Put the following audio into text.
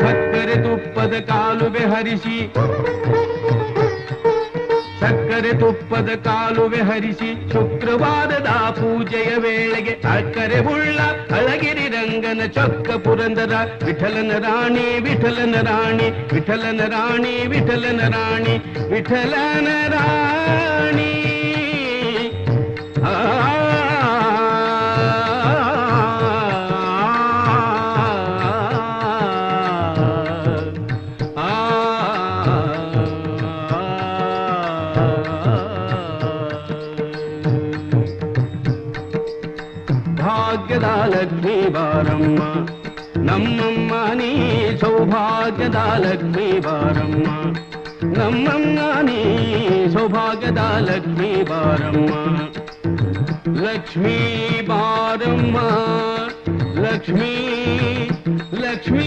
ಸಕ್ಕರೆ ತುಪ್ಪದ ಕಾಲುವೆ ಹರಿಸಿ ಸಕ್ಕರೆ ತುಪ್ಪದ ಕಾಲುವೆ ಹರಿಸಿ ಶುಕ್ರವಾರದ ಪೂಜೆಯ ವೇಳೆಗೆ ಅಕ್ಕರೆ ಉಳ್ಳ ಅಳಗಿರಿ ರಂಗನ ಚೊಕ್ಕ ಪುರಂದರ ವಿಠಲನ ರಾಣಿ ವಿಠಲನ ರಾಣಿ ವಿಠಲನ ರಾಣಿ ವಿಠಲನ ರಾಣಿ ವಿಠಲನ ರಾಣಿ ಭಾಗ್ಯದ ಲಕ್ಷ್ಮೀ ಬಾರಮ್ಮ ನಮ್ಮಮ್ಮ ನೀ ಸೌಭಾಗ್ಯದ ಲಕ್ಷ್ಮೀ ಬಾರಮ್ಮ ನಮ್ಮಮ್ಮ ನೀ ಸೌಭಾಗ್ಯದ ಲಕ್ಷ್ಮೀ ಬಾರಮ್ಮ ಲಕ್ಷ್ಮೀ ಬಾರಮ್ಮ ಲಕ್ಷ್ಮೀ ಲಕ್ಷ್ಮೀ